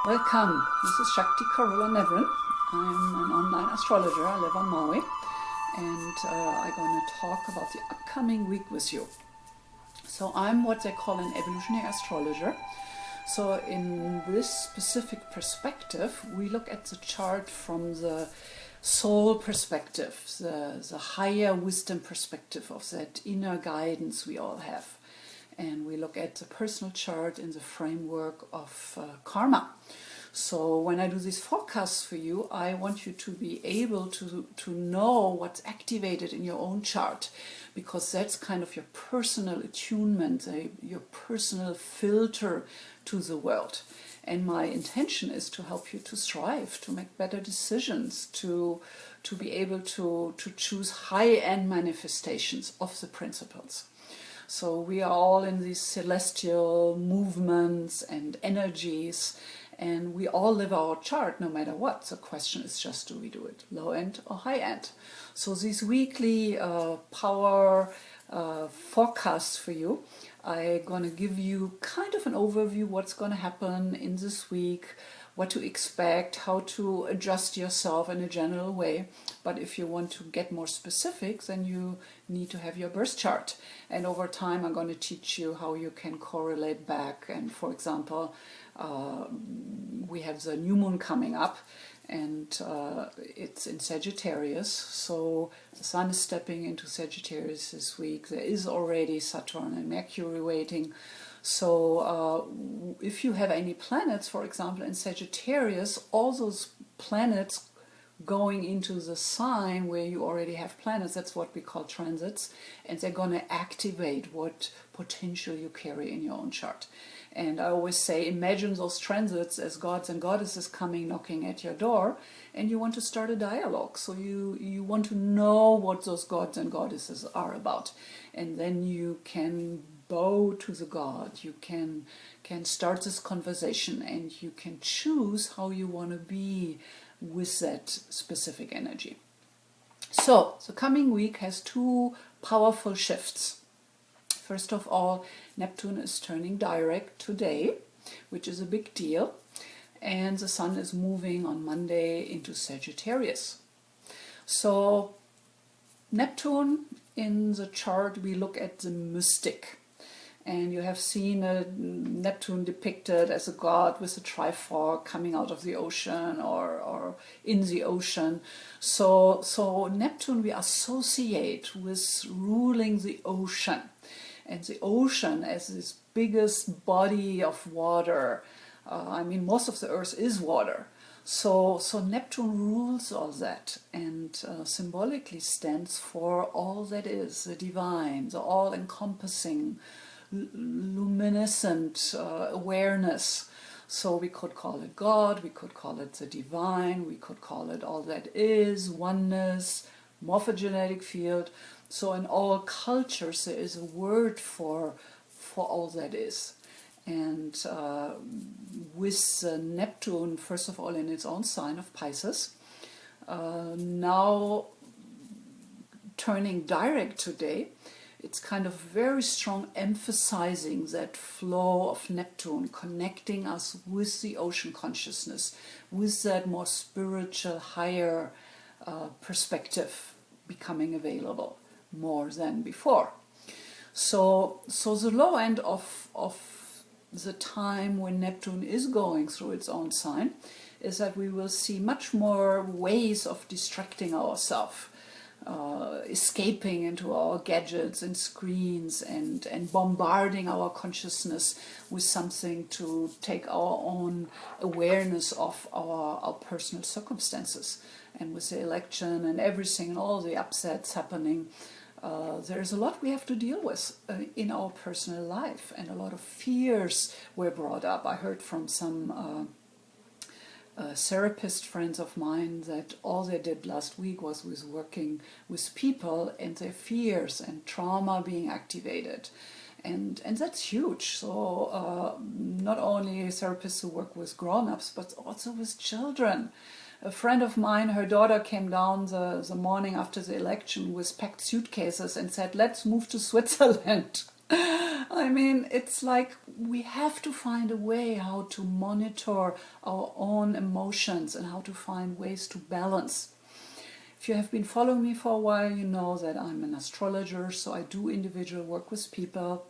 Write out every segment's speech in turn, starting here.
Welcome, this is Shakti Carola Navran. I'm an online astrologer, I live on Maui, and I'm going to talk about the upcoming week with you. So I'm what they call an evolutionary astrologer. So in this specific perspective, we look at the chart from the soul perspective, the higher wisdom perspective of that inner guidance we all have. And we look at the personal chart in the framework of karma. So when I do these forecasts for you, I want you to be able to know what's activated in your own chart, because that's kind of your personal attunement, your personal filter to the world. And my intention is to help you to strive, to make better decisions, to be able to choose high-end manifestations of the principles. So we are all in these celestial movements and energies, and we all live our chart no matter what. The question is just, do we do it low end or high end? So these weekly power forecasts for you, I'm going to give you kind of an overview what's going to happen in this week, what to expect, how to adjust yourself in a general way. But if you want to get more specific, then you need to have your birth chart. And over time, I'm going to teach you how you can correlate back. And for example, we have the new moon coming up, and it's in Sagittarius. So the sun is stepping into Sagittarius this week. There is already Saturn and Mercury waiting. So if you have any planets, for example, in Sagittarius, all those planets going into the sign where you already have planets, that's what we call transits, and they're going to activate what potential you carry in your own chart. And I always say, imagine those transits as gods and goddesses coming knocking at your door, and you want to start a dialogue. So you want to know what those gods and goddesses are about, and then you can bow to the god, you can start this conversation, and you can choose how you want to be with that specific energy. So the coming week has two powerful shifts. First of all, Neptune is turning direct today, which is a big deal, and the sun is moving on Monday into Sagittarius. So Neptune, in the chart we look at the mystic. And you have seen Neptune depicted as a god with a trifork coming out of the ocean or in the ocean. So Neptune we associate with ruling the ocean. And the ocean as this biggest body of water. I mean, most of the earth is water. So Neptune rules all that, and symbolically stands for all that is, the divine, the all-encompassing, luminescent awareness. So we could call it God, we could call it the divine, we could call it all that is, oneness, morphogenetic field. So in all cultures there is a word for all that is. And with Neptune, first of all, in its own sign of Pisces, now turning direct today, it's kind of very strong emphasizing that flow of Neptune, connecting us with the ocean consciousness, with that more spiritual, higher perspective becoming available more than before. So the low end of the time when Neptune is going through its own sign is that we will see much more ways of distracting ourselves, escaping into our gadgets and screens and bombarding our consciousness with something to take our own awareness of our personal circumstances. And with the election and everything and all the upsets happening, there's a lot we have to deal with in our personal life, and a lot of fears were brought up. I heard from some therapist friends of mine that all they did last week was working with people and their fears and trauma being activated, and that's huge. So not only therapists who work with grown-ups but also with children. A friend of mine, her daughter came down the morning after the election with packed suitcases and said, let's move to Switzerland. I mean, it's like we have to find a way how to monitor our own emotions and how to find ways to balance. If you have been following me for a while, you know that I'm an astrologer, so I do individual work with people,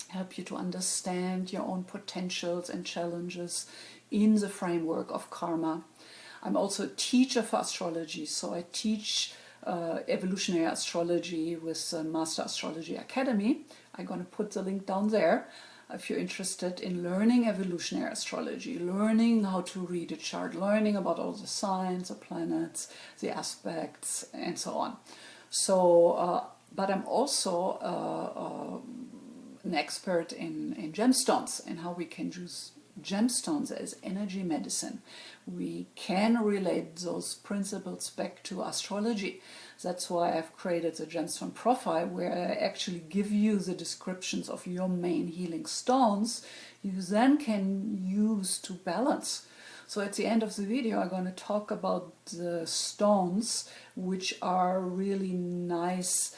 help you to understand your own potentials and challenges in the framework of karma. I'm also a teacher for astrology, so I teach evolutionary astrology with the Master Astrology Academy. I'm going to put the link down there if you're interested in learning evolutionary astrology, learning how to read a chart, learning about all the signs, the planets, the aspects, and so on. So, but I'm also an expert in gemstones and how we can use gemstones as energy medicine. We can relate those principles back to astrology. That's why I've created the gemstone profile, where I actually give you the descriptions of your main healing stones you then can use to balance. So at the end of the video I'm going to talk about the stones which are really nice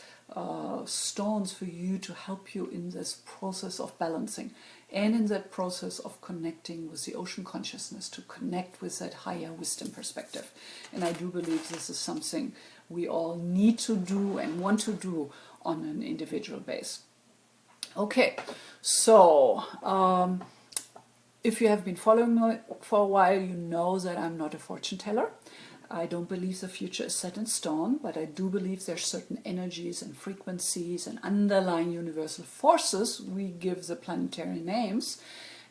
stones for you to help you in this process of balancing and in that process of connecting with the ocean consciousness, to connect with that higher wisdom perspective. And I do believe this is something we all need to do and want to do on an individual base. Okay, so if you have been following me for a while, you know that I'm not a fortune teller. I don't believe the future is set in stone, but I do believe there's certain energies and frequencies and underlying universal forces we give the planetary names,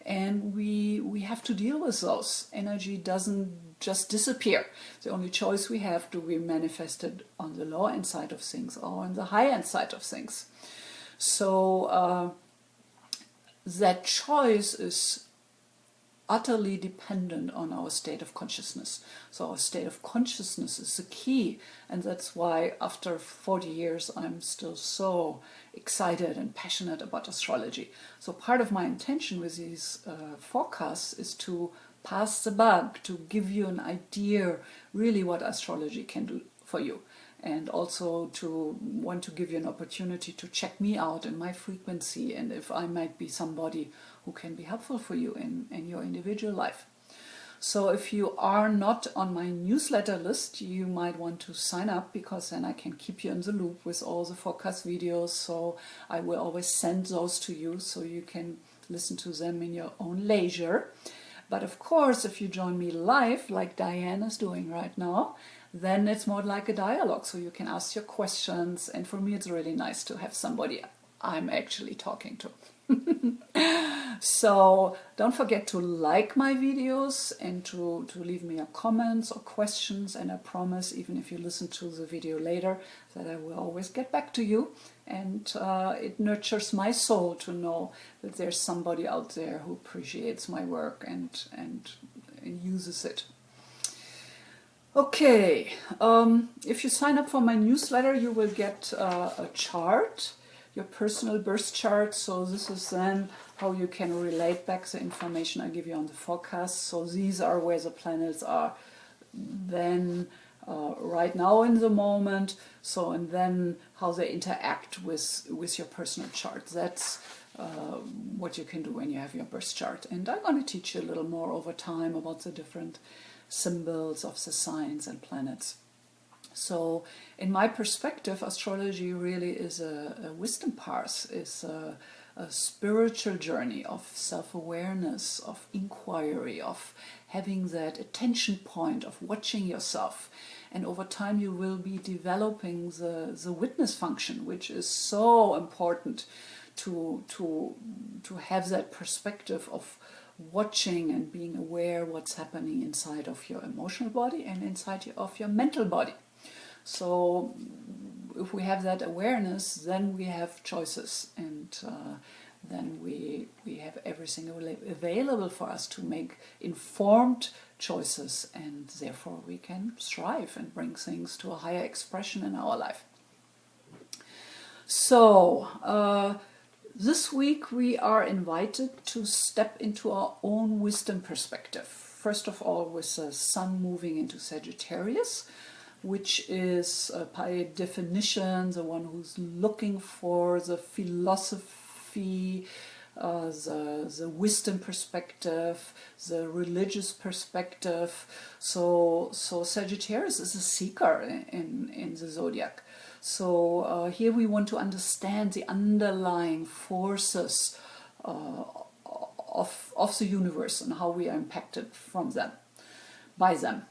and we have to deal with those. Energy doesn't just disappear. The only choice we have, do we manifest it on the lower end side of things or on the high end side of things? So that choice is utterly dependent on our state of consciousness. So our state of consciousness is the key, and that's why after 40 years I'm still so excited and passionate about astrology. So part of my intention with these forecasts is to pass the buck, to give you an idea really what astrology can do for you, and also to want to give you an opportunity to check me out and my frequency, and if I might be somebody who can be helpful for you in your individual life. So if you are not on my newsletter list, you might want to sign up, because then I can keep you in the loop with all the forecast videos. So I will always send those to you so you can listen to them in your own leisure. But of course, if you join me live, like Diane is doing right now, then it's more like a dialogue, so you can ask your questions, and for me it's really nice to have somebody I'm actually talking to. So don't forget to like my videos and to leave me your comments or questions, and I promise, even if you listen to the video later, that I will always get back to you, and it nurtures my soul to know that there's somebody out there who appreciates my work and uses it. Okay, if you sign up for my newsletter, you will get a chart, your personal birth chart. So this is then how you can relate back the information I give you on the forecast. So these are where the planets are then right now in the moment. So, and then how they interact with your personal chart. That's what you can do when you have your birth chart. And I'm going to teach you a little more over time about the different symbols of the signs and planets. So in my perspective, astrology really is a wisdom path, is a spiritual journey of self-awareness, of inquiry, of having that attention point, of watching yourself. And over time you will be developing the witness function, which is so important to have that perspective of watching and being aware what's happening inside of your emotional body and inside of your mental body. So if we have that awareness, then we have choices, and then we have everything available for us to make informed choices, and therefore we can strive and bring things to a higher expression in our life. So this week we are invited to step into our own wisdom perspective. First of all, with the Sun moving into Sagittarius, which is by definition the one who's looking for the philosophy, the wisdom perspective, the religious perspective. So Sagittarius is a seeker in the zodiac. So here we want to understand the underlying forces of the universe and how we are impacted by them.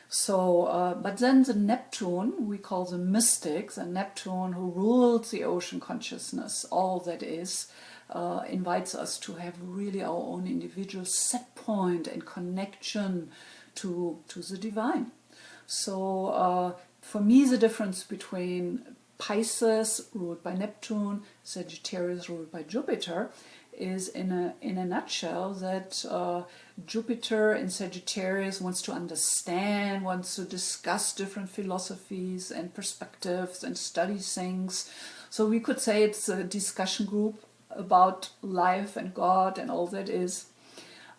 So, but then the Neptune, we call the mystic, the Neptune who rules the ocean consciousness, all that is, invites us to have really our own individual set point and connection to the divine. So for me, the difference between Pisces, ruled by Neptune, Sagittarius, ruled by Jupiter, is in a nutshell that Jupiter in Sagittarius wants to understand, wants to discuss different philosophies and perspectives and study things. So we could say it's a discussion group about life and God and all that is.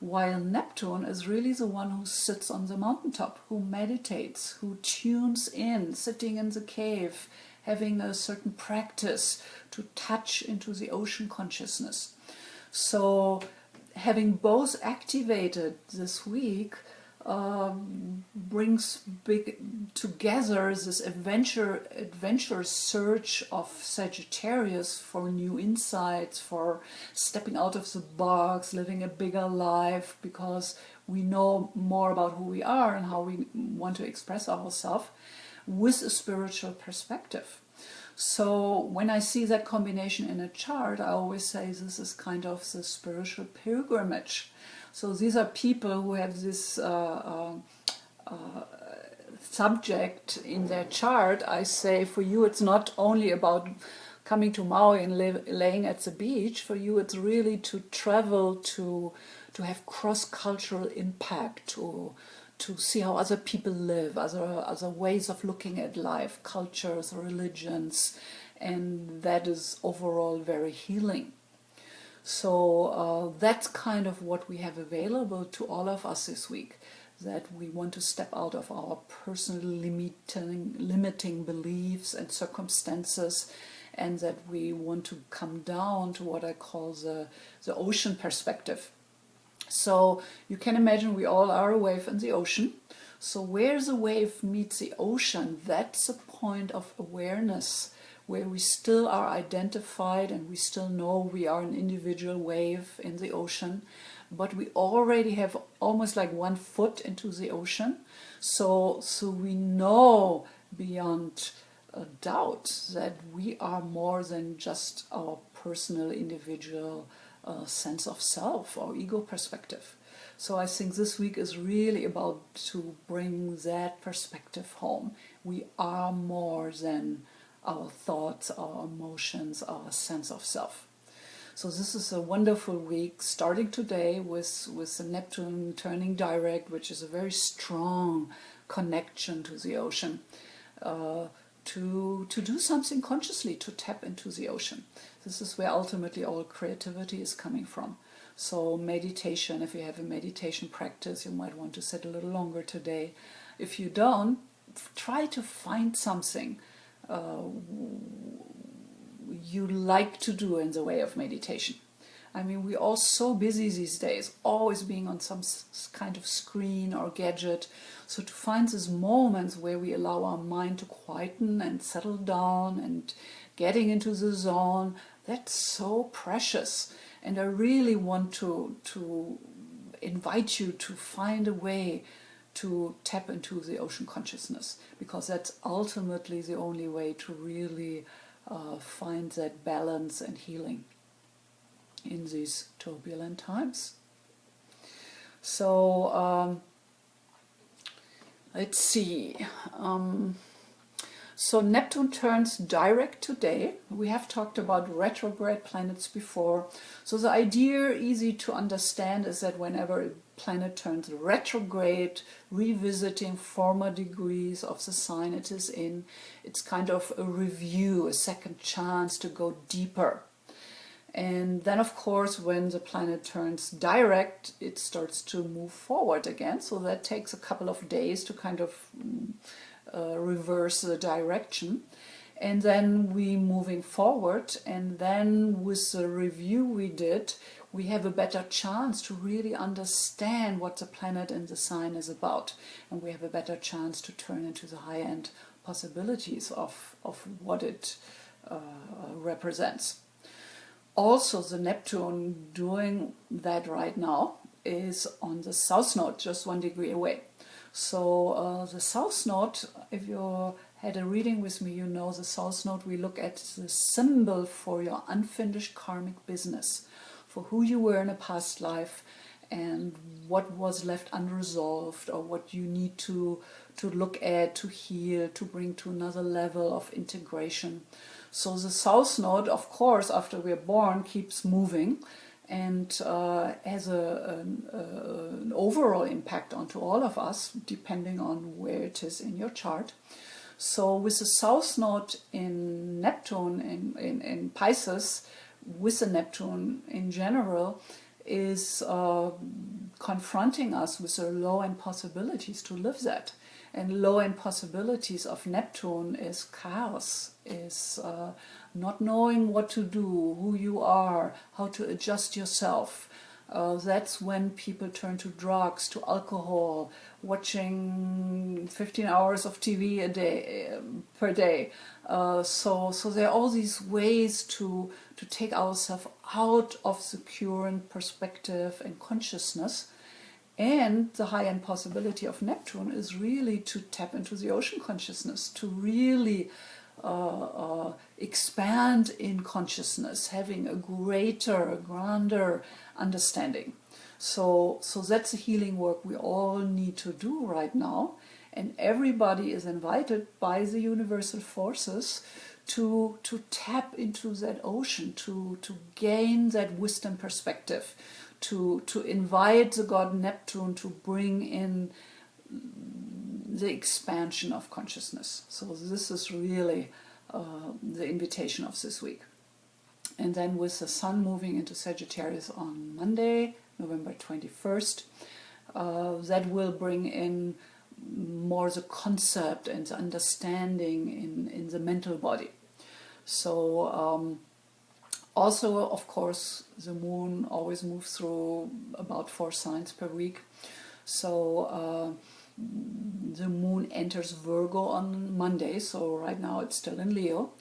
While Neptune is really the one who sits on the mountaintop, who meditates, who tunes in, sitting in the cave, having a certain practice to touch into the ocean consciousness. So having both activated this week brings together this adventurous search of Sagittarius for new insights, for stepping out of the box, living a bigger life, because we know more about who we are and how we want to express ourselves with a spiritual perspective. So when I see that combination in a chart, I always say this is kind of the spiritual pilgrimage. So these are people who have this subject in their chart. I say for you it's not only about coming to Maui and laying at the beach. For you it's really to travel, to have cross-cultural impact, to see how other people live, other ways of looking at life, cultures, religions, and that is overall very healing. So that's kind of what we have available to all of us this week, that we want to step out of our personal limiting beliefs and circumstances, and that we want to come down to what I call the ocean perspective. So you can imagine we all are a wave in the ocean. So where the wave meets the ocean, that's a point of awareness where we still are identified and we still know we are an individual wave in the ocean, but we already have almost like 1 foot into the ocean. So we know beyond a doubt that we are more than just our personal individual sense of self or ego perspective. So I think this week is really about to bring that perspective home. We are more than our thoughts, our emotions, our sense of self. So this is a wonderful week, starting today with the Neptune turning direct, which is a very strong connection to the ocean. To do something consciously, to tap into the ocean. This is where ultimately all creativity is coming from. So meditation, if you have a meditation practice, you might want to sit a little longer today. If you don't, try to find something you like to do in the way of meditation. I mean, we're all so busy these days, always being on some kind of screen or gadget. So to find these moments where we allow our mind to quieten and settle down and getting into the zone, that's so precious. And I really want to invite you to find a way to tap into the ocean consciousness, because that's ultimately the only way to really find that balance and healing in these turbulent times. So let's see. So Neptune turns direct today. We have talked about retrograde planets before. So the idea, easy to understand, is that whenever a planet turns retrograde, revisiting former degrees of the sign it is in, it's kind of a review, a second chance to go deeper. And then, of course, when the planet turns direct, it starts to move forward again. So that takes a couple of days to kind of reverse the direction. And then we moving forward, and then with the review we did, we have a better chance to really understand what the planet and the sign is about, and we have a better chance to turn into the high-end possibilities of what it represents. Also, the Neptune doing that right now is on the south node, just 1 degree away. So the south node, if you had a reading with me, you know the south node, we look at the symbol for your unfinished karmic business, for who you were in a past life and what was left unresolved, or what you need to look at, to heal, to bring to another level of integration. So the south node, of course, after we're born, keeps moving and has an overall impact onto all of us, depending on where it is in your chart. So with the south node in Neptune, in Pisces, with the Neptune in general, is confronting us with the low-end possibilities to live that. And low-end possibilities of Neptune is chaos, is not knowing what to do, who you are, how to adjust yourself. That's when people turn to drugs, to alcohol, watching 15 hours of TV a day per day. So there are all these ways to take ourselves out of the current perspective and consciousness. And the high-end possibility of Neptune is really to tap into the ocean consciousness, to really expand in consciousness, having a greater, a grander understanding. So that's the healing work we all need to do right now. And everybody is invited by the universal forces to tap into that ocean, to gain that wisdom perspective, to invite the god Neptune to bring in the expansion of consciousness. So this is really the invitation of this week. And then with the sun moving into Sagittarius on Monday, November 21st, that will bring in more the concept and the understanding in the mental body. So also, of course, the moon always moves through about 4 signs per week. So the moon enters Virgo on Monday, so right now it's still in Leo.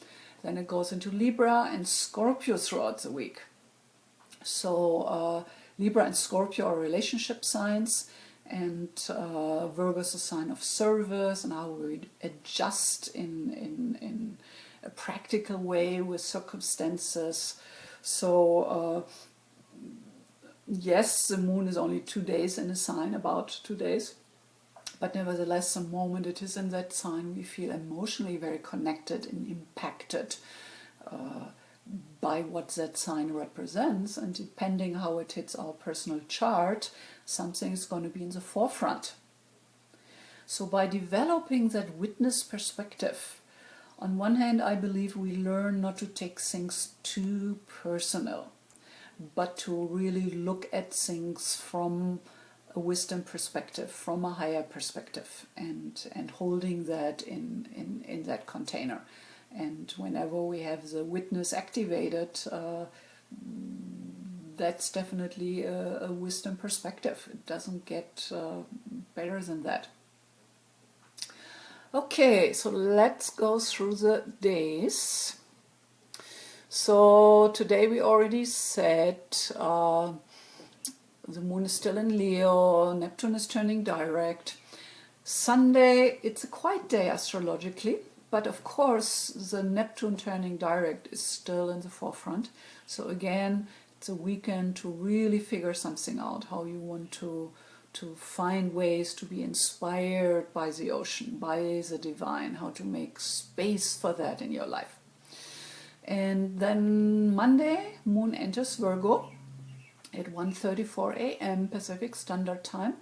Then it goes into Libra and Scorpio throughout the week. So Libra and Scorpio are relationship signs, and Virgo is a sign of service and how we adjust in a practical way with circumstances. So yes, the moon is only 2 days in a sign, about 2 days, but nevertheless, the moment it is in that sign, we feel emotionally very connected and impacted by what that sign represents, and depending how it hits our personal chart, something is going to be in the forefront. So by developing that witness perspective, on one hand, I believe we learn not to take things too personal, but to really look at things from a wisdom perspective, from a higher perspective, and holding that in that container. And whenever we have the witness activated, that's definitely a wisdom perspective. It doesn't get better than that. Okay, so let's go through the days. So today we already said the moon is still in Leo, Neptune is turning direct. Sunday, it's a quiet day astrologically, but of course the Neptune turning direct is still in the forefront. So again, it's a weekend to really figure something out, how you want to find ways to be inspired by the ocean, by the divine, how to make space for that in your life. And then Monday, moon enters Virgo at 1:34 a.m. Pacific Standard Time,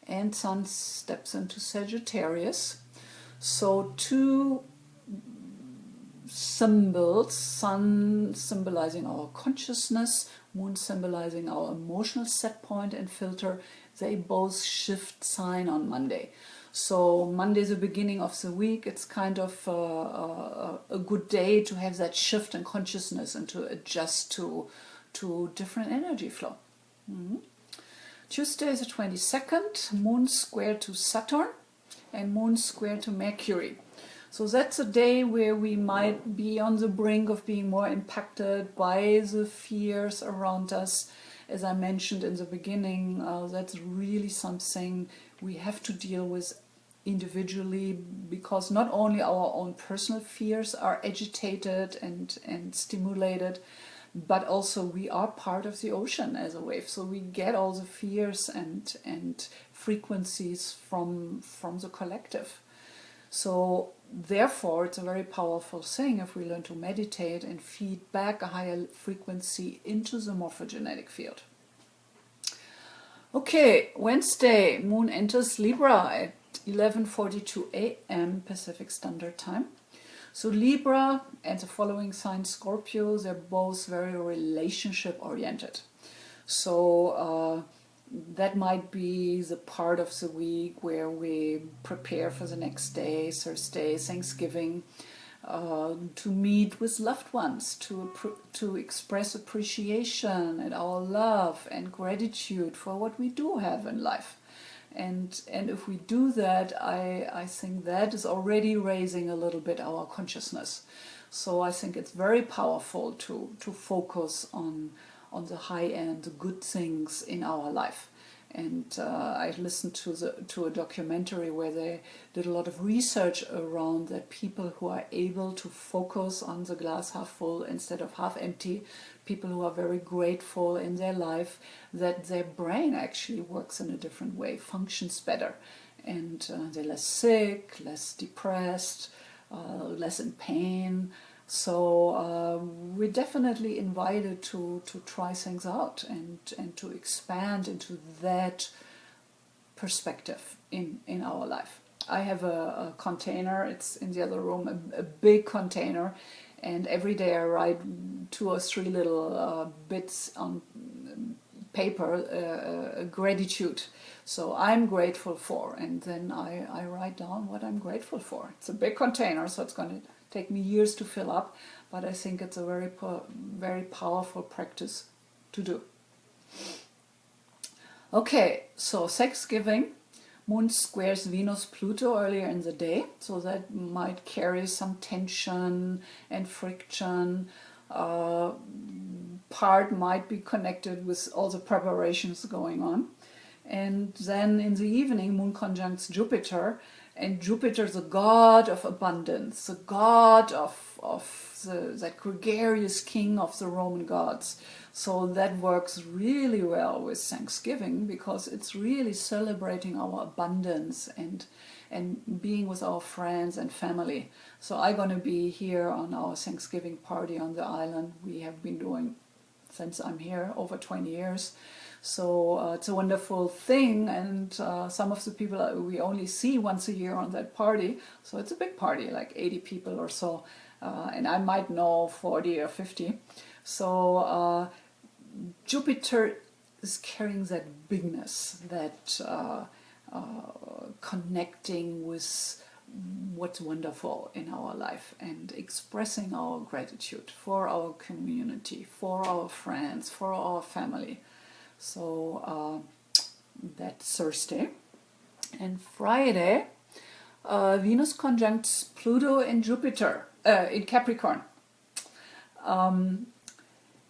and sun steps into Sagittarius. So 2 symbols, sun symbolizing our consciousness, moon symbolizing our emotional set point and filter, they both shift sign on Monday. So Monday is the beginning of the week. It's kind of a good day to have that shift in consciousness and to adjust to different energy flow. Tuesday is the 22nd, Moon square to Saturn and Moon square to Mercury. So that's a day where we might be on the brink of being more impacted by the fears around us. As I mentioned in the beginning, that's really something we have to deal with individually, because not only our own personal fears are agitated and stimulated, but also we are part of the ocean as a wave. So we get all the fears and frequencies from the collective. So therefore, it's a very powerful thing if we learn to meditate and feed back a higher frequency into the morphogenetic field. Okay, Wednesday, Moon enters Libra at 11:42 a.m. Pacific Standard Time. So Libra and the following sign Scorpio, they're both very relationship oriented. So that might be the part of the week where we prepare for the next day, Thursday, Thanksgiving, to meet with loved ones, to express appreciation and our love and gratitude for what we do have in life. And if we do that, I think that is already raising a little bit our consciousness. So I think it's very powerful to focus on the high end, the good things in our life. And I listened to a documentary where they did a lot of research around that people who are able to focus on the glass half full instead of half empty, people who are very grateful in their life, that their brain actually works in a different way, functions better. And they're less sick, less depressed, less in pain. So we're definitely invited to try things out and to expand into that perspective in our life. I have a container, it's in the other room, a big container, and every day I write 2 or 3 little bits on paper, gratitude. So I'm grateful for, and then I write down what I'm grateful for. It's a big container, so it's going to take me years to fill up, but I think it's a very powerful practice to do. Okay, so Thanksgiving, Moon squares Venus Pluto earlier in the day, so that might carry some tension and friction. Part might be connected with all the preparations going on. And then in the evening, Moon conjuncts Jupiter, and Jupiter is the god of abundance, the god of that gregarious king of the Roman gods. So that works really well with Thanksgiving, because it's really celebrating our abundance and being with our friends and family. So I'm going to be here on our Thanksgiving party on the island. We have been doing since I'm here over 20 years. So it's a wonderful thing, and some of the people we only see once a year on that party. So it's a big party, like 80 people or so, and I might know 40 or 50. So Jupiter is carrying that bigness, that connecting with what's wonderful in our life and expressing our gratitude for our community, for our friends, for our family. So that's Thursday. And Friday, Venus conjuncts Pluto and Jupiter in Capricorn.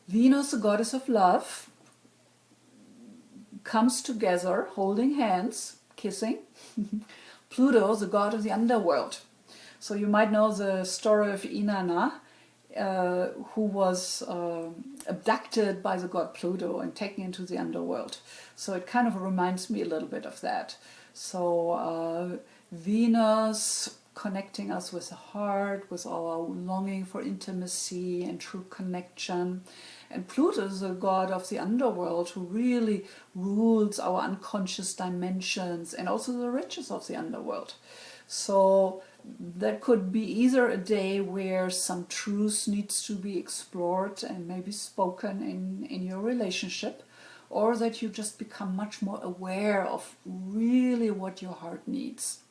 Venus, the goddess of love, comes together holding hands, kissing. Pluto, the god of the underworld. So you might know the story of Inanna, who was abducted by the god Pluto and taken into the underworld. So it kind of reminds me a little bit of that. So Venus connecting us with the heart, with our longing for intimacy and true connection. And Pluto is the god of the underworld, who really rules our unconscious dimensions and also the riches of the underworld. So that could be either a day where some truth needs to be explored and maybe spoken in your relationship, or that you just become much more aware of really what your heart needs.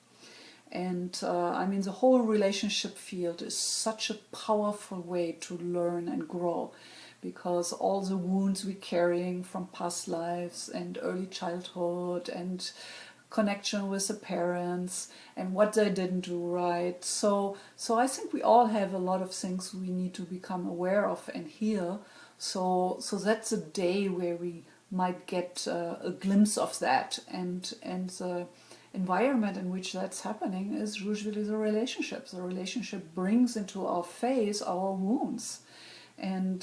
And I mean, the whole relationship field is such a powerful way to learn and grow, because all the wounds we're carrying from past lives and early childhood and connection with the parents and what they didn't do right. So I think we all have a lot of things we need to become aware of and heal. So that's a day where we might get a glimpse of that, and the environment in which that's happening is usually the relationship. The relationship brings into our face our wounds, and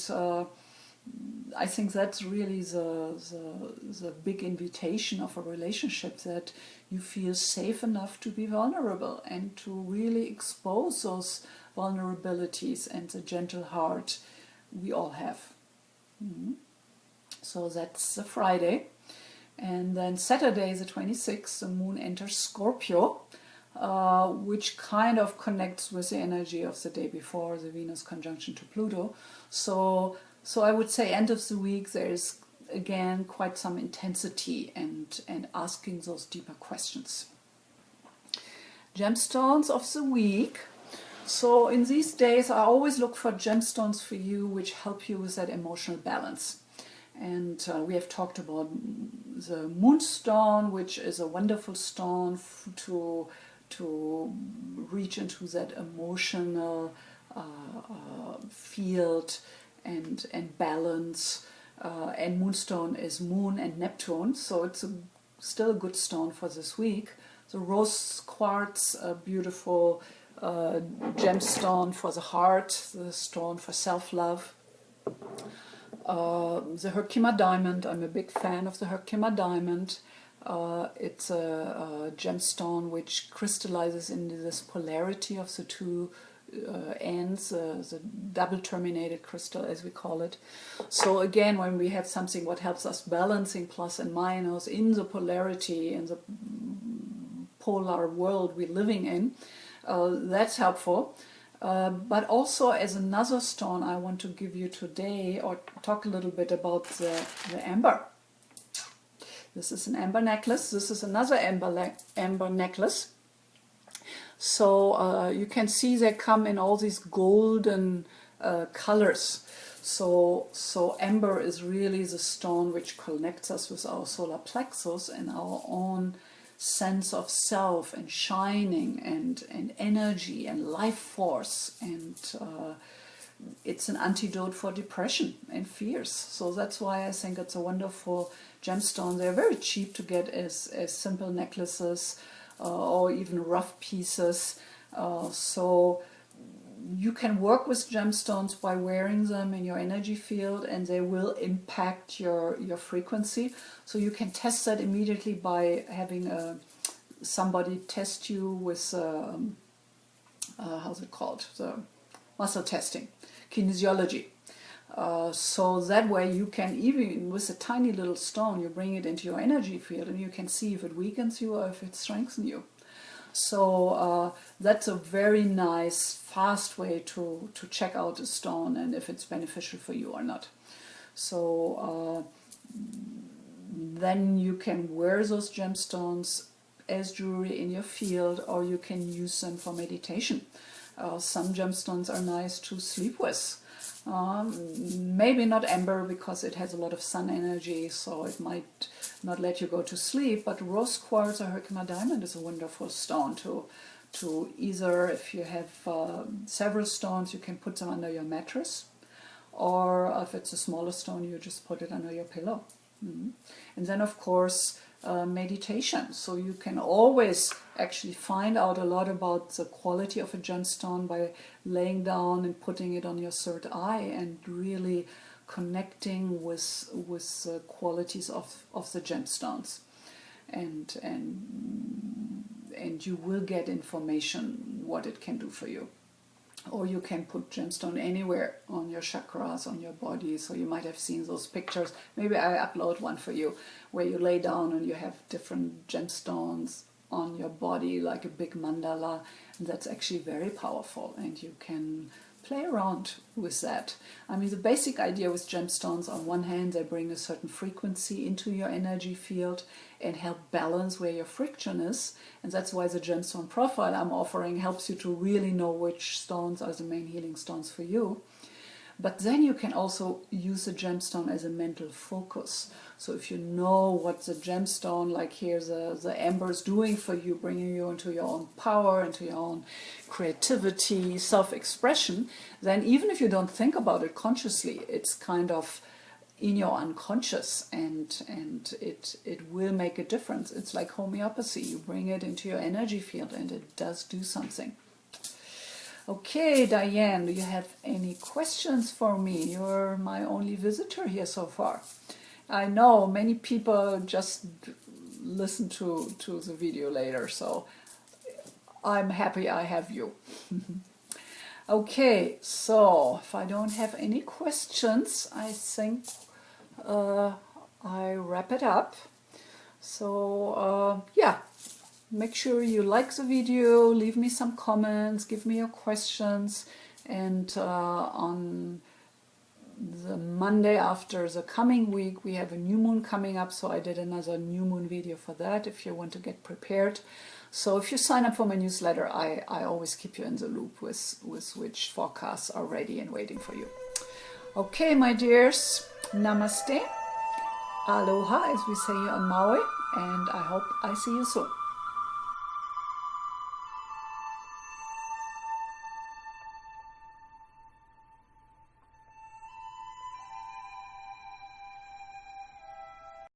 I think that's really the big invitation of a relationship, that you feel safe enough to be vulnerable and to really expose those vulnerabilities and the gentle heart we all have. So that's the Friday. And then Saturday, the 26th, the moon enters Scorpio, which kind of connects with the energy of the day before, the Venus conjunction to Pluto. So I would say end of the week there is again quite some intensity and asking those deeper questions. Gemstones of the week. So in these days I always look for gemstones for you which help you with that emotional balance. And we have talked about the moonstone, which is a wonderful stone to reach into that emotional field and balance. And moonstone is moon and Neptune, so it's still a good stone for this week. The rose quartz, a beautiful gemstone for the heart, the stone for self-love. The Herkimer diamond, I'm a big fan of the Herkimer diamond. It's a gemstone which crystallizes into this polarity of the two ends, the double terminated crystal as we call it. So again, when we have something what helps us balancing plus and minus in the polarity, in the polar world we're living in, that's helpful. But also as another stone I want to give you today, or talk a little bit about the amber. This is an amber necklace. This is another amber necklace. So you can see they come in all these golden colors. So amber is really the stone which connects us with our solar plexus and our own sense of self and shining and energy and life force, and it's an antidote for depression and fears. So that's why I think it's a wonderful gemstone. They're very cheap to get as simple necklaces or even rough pieces. So you can work with gemstones by wearing them in your energy field, and they will impact your frequency. So you can test that immediately by having somebody test you with how's it called, the muscle testing, kinesiology. So that way you can, even with a tiny little stone, you bring it into your energy field and you can see if it weakens you or if it strengthens you. So that's a very nice, fast way to check out a stone and if it's beneficial for you or not. So then you can wear those gemstones as jewelry in your field, or you can use them for meditation. Some gemstones are nice to sleep with. Maybe not amber because it has a lot of sun energy, so it might not let you go to sleep, but rose quartz or Herkimer diamond is a wonderful stone to either, if you have several stones, you can put them under your mattress, or if it's a smaller stone, you just put it under your pillow. And then of course meditation. So you can always actually find out a lot about the quality of a gemstone by laying down and putting it on your third eye and really connecting with the qualities of the gemstones, and you will get information what it can do for you. Or you can put gemstone anywhere on your chakras, on your body. So you might have seen those pictures. Maybe I upload one for you where you lay down and you have different gemstones on your body like a big mandala. And that's actually very powerful. And you can play around with that. I mean, the basic idea with gemstones, on one hand, they bring a certain frequency into your energy field and help balance where your friction is. And that's why the gemstone profile I'm offering helps you to really know which stones are the main healing stones for you. But then you can also use a gemstone as a mental focus. So if you know what the gemstone, like here the amber, is doing for you, bringing you into your own power, into your own creativity, self-expression, then even if you don't think about it consciously, it's kind of in your unconscious, and it will make a difference. It's like homeopathy. You bring it into your energy field and it does do something. Okay, Diane, do you have any questions for me? You're my only visitor here so far. I know many people just listen to the video later, so I'm happy I have you. Okay, so if I don't have any questions, I think I wrap it up. So yeah. Make sure you like the video, leave me some comments, give me your questions, and on the Monday after the coming week we have a new moon coming up, so I did another new moon video for that if you want to get prepared. So if you sign up for my newsletter, I always keep you in the loop with which forecasts are ready and waiting for you. Okay, my dears, namaste, aloha as we say here on Maui, and I hope I see you soon.